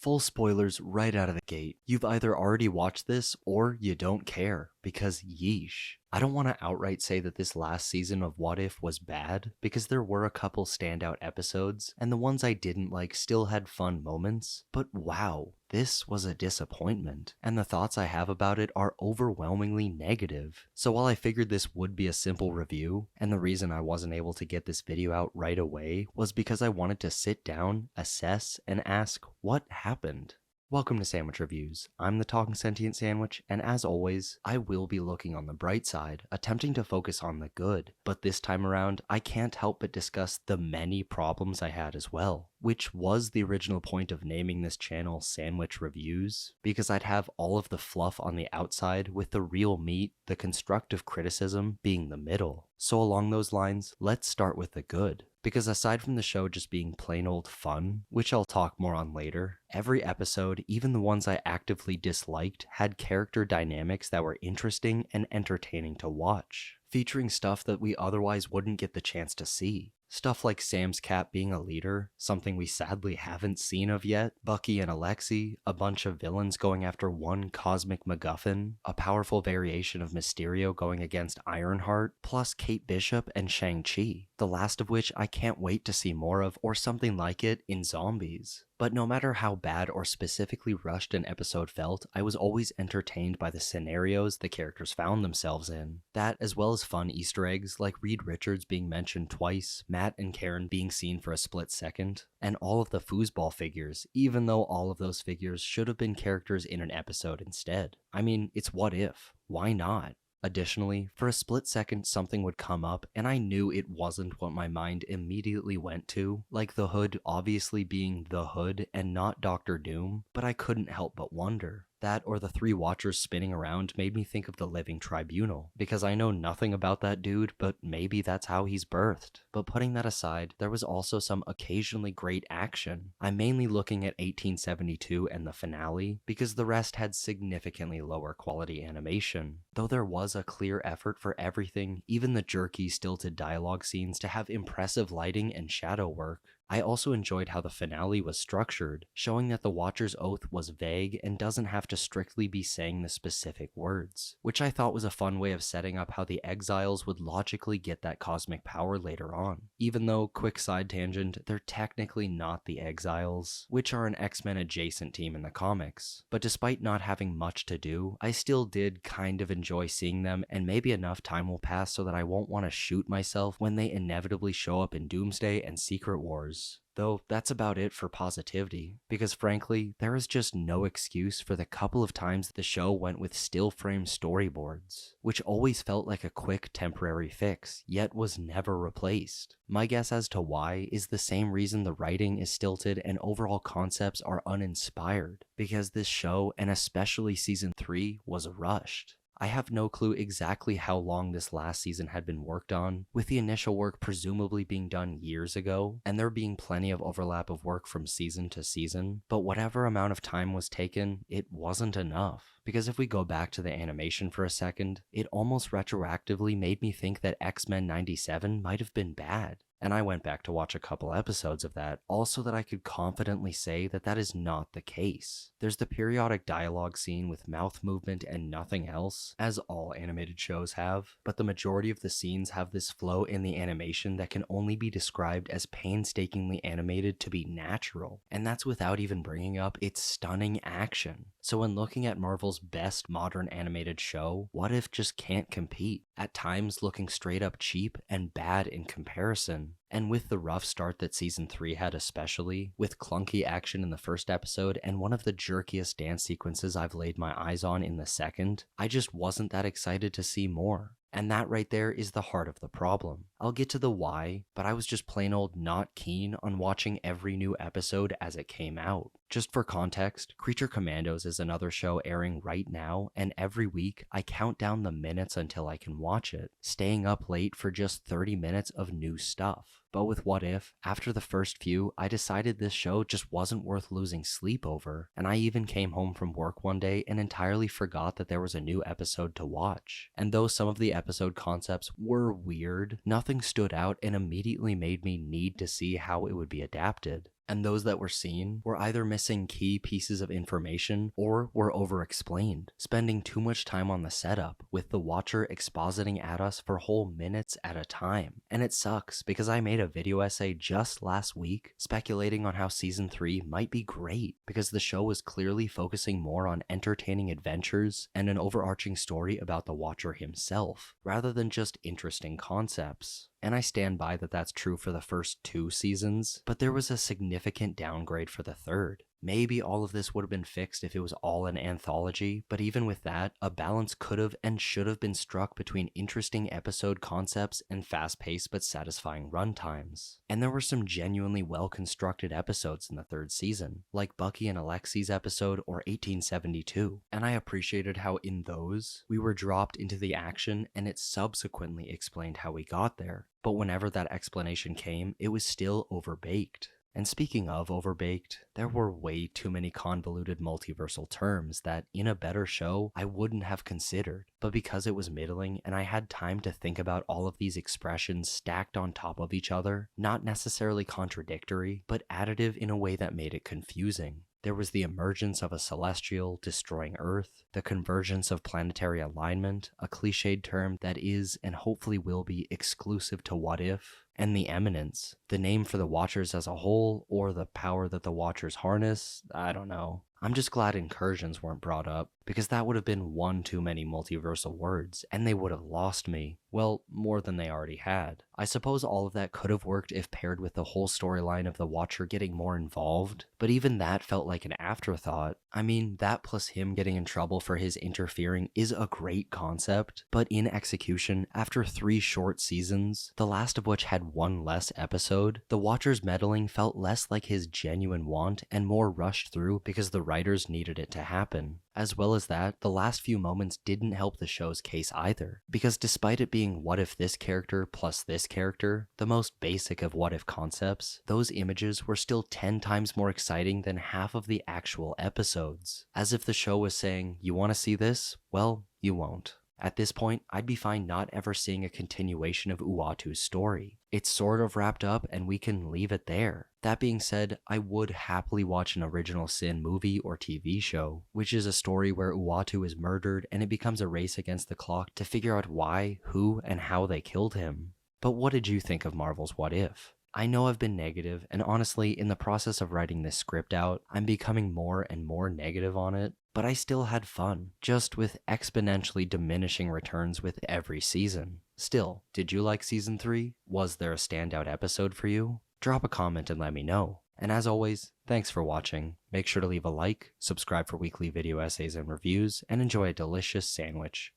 Full spoilers right out of the gate. You've either already watched this or you don't care, because yeesh. I don't want to outright say that this last season of What If was bad, because there were a couple standout episodes, and the ones I didn't like still had fun moments, but wow, this was a disappointment, and the thoughts I have about it are overwhelmingly negative. So while I figured this would be a simple review, and the reason I wasn't able to get this video out right away was because I wanted to sit down, assess, and ask what happened. Welcome to Sandwich Reviews. I'm the Talking Sentient Sandwich, and as always, I will be looking on the bright side, attempting to focus on the good. But this time around, I can't help but discuss the many problems I had as well, which was the original point of naming this channel Sandwich Reviews, because I'd have all of the fluff on the outside with the real meat, the constructive criticism, being the middle. So along those lines, let's start with the good. Because aside from the show just being plain old fun, which I'll talk more on later, every episode, even the ones I actively disliked, had character dynamics that were interesting and entertaining to watch, featuring stuff that we otherwise wouldn't get the chance to see. Stuff like Sam's cat being a leader, something we sadly haven't seen of yet, Bucky and Alexi, a bunch of villains going after one cosmic MacGuffin, a powerful variation of Mysterio going against Ironheart, plus Kate Bishop and Shang-Chi, the last of which I can't wait to see more of or something like it in Zombies. But no matter how bad or specifically rushed an episode felt, I was always entertained by the scenarios the characters found themselves in. That, as well as fun Easter eggs like Reed Richards being mentioned twice, Matt and Karen being seen for a split second, and all of the foosball figures, even though all of those figures should have been characters in an episode instead. I mean, it's What If. Why not? Additionally, for a split second something would come up and I knew it wasn't what my mind immediately went to, like the Hood obviously being the Hood and not Doctor Doom, but I couldn't help but wonder. That or the three Watchers spinning around made me think of the Living Tribunal, because I know nothing about that dude, but maybe that's how he's birthed. But putting that aside, there was also some occasionally great action. I'm mainly looking at 1872 and the finale, because the rest had significantly lower quality animation. Though there was a clear effort for everything, even the jerky, stilted dialogue scenes, to have impressive lighting and shadow work. I also enjoyed how the finale was structured, showing that the Watcher's oath was vague and doesn't have to strictly be saying the specific words, which I thought was a fun way of setting up how the Exiles would logically get that cosmic power later on. Even though, quick side tangent, they're technically not the Exiles, which are an X-Men adjacent team in the comics. But despite not having much to do, I still did kind of enjoy seeing them, and maybe enough time will pass so that I won't want to shoot myself when they inevitably show up in Doomsday and Secret Wars. Though that's about it for positivity, because frankly, there is just no excuse for the couple of times the show went with still frame storyboards, which always felt like a quick temporary fix, yet was never replaced. My guess as to why is the same reason the writing is stilted and overall concepts are uninspired, because this show, and especially season 3, was rushed. I have no clue exactly how long this last season had been worked on, with the initial work presumably being done years ago, and there being plenty of overlap of work from season to season, but whatever amount of time was taken, it wasn't enough. Because if we go back to the animation for a second, it almost retroactively made me think that X-Men 97 might have been bad. And I went back to watch a couple episodes of that, also that I could confidently say that that is not the case. There's the periodic dialogue scene with mouth movement and nothing else, as all animated shows have, but the majority of the scenes have this flow in the animation that can only be described as painstakingly animated to be natural, and that's without even bringing up its stunning action. So when looking at Marvel's best modern animated show, What If just can't compete, at times looking straight up cheap and bad in comparison. And with the rough start that season 3 had especially, with clunky action in the first episode and one of the jerkiest dance sequences I've laid my eyes on in the second, I just wasn't that excited to see more. And that right there is the heart of the problem. I'll get to the why, but I was just plain old not keen on watching every new episode as it came out. Just for context, Creature Commandos is another show airing right now, and every week I count down the minutes until I can watch it, staying up late for just 30 minutes of new stuff. But with What If, after the first few, I decided this show just wasn't worth losing sleep over, and I even came home from work one day and entirely forgot that there was a new episode to watch. And though some of the episode concepts were weird, nothing stood out and immediately made me need to see how it would be adapted. and those that were seen were either missing key pieces of information or were over-explained, spending too much time on the setup, with the watcher expositing at us for whole minutes at a time. And it sucks, because I made a video essay just last week speculating on how Season 3 might be great, because the show was clearly focusing more on entertaining adventures and an overarching story about the watcher himself, rather than just interesting concepts. And I stand by that that's true for the first 2 seasons, but there was a significant downgrade for the third. Maybe all of this would have been fixed if it was all an anthology, but even with that, a balance could have and should have been struck between interesting episode concepts and fast-paced but satisfying runtimes. And there were some genuinely well-constructed episodes in the third season, like Bucky and Alexi's episode or 1872, and I appreciated how in those, we were dropped into the action and it subsequently explained how we got there. But whenever that explanation came, it was still overbaked. And speaking of overbaked, there were way too many convoluted multiversal terms that, in a better show, I wouldn't have considered. But because it was middling and I had time to think about all of these expressions stacked on top of each other, not necessarily contradictory, but additive in a way that made it confusing. There was the emergence of a celestial destroying Earth, the convergence of planetary alignment, a cliched term that is and hopefully will be exclusive to What If, and the Eminence, the name for the Watchers as a whole, or the power that the Watchers harness, I don't know. I'm just glad incursions weren't brought up, because that would have been one too many multiversal words, and they would have lost me. Well, more than they already had. I suppose all of that could have worked if paired with the whole storyline of the Watcher getting more involved, but even that felt like an afterthought. I mean, that plus him getting in trouble for his interfering is a great concept, but in execution, after 3 short seasons, the last of which had 1 less episode, the Watcher's meddling felt less like his genuine want and more rushed through because the writers needed it to happen. As well as that, the last few moments didn't help the show's case either, because despite it being what if this character plus this character, the most basic of what if concepts, those images were still 10 times more exciting than half of the actual episodes. As if the show was saying, you want to see this? Well, you won't. At this point, I'd be fine not ever seeing a continuation of Uatu's story. It's sort of wrapped up and we can leave it there. That being said, I would happily watch an Original Sin movie or TV show, which is a story where Uatu is murdered and it becomes a race against the clock to figure out why, who, and how they killed him. But what did you think of Marvel's What If? I know I've been negative, and honestly, in the process of writing this script out, I'm becoming more and more negative on it, but I still had fun, just with exponentially diminishing returns with every season. Still, did you like Season 3? Was there a standout episode for you? Drop a comment and let me know. And as always, thanks for watching. Make sure to leave a like, subscribe for weekly video essays and reviews, and enjoy a delicious sandwich.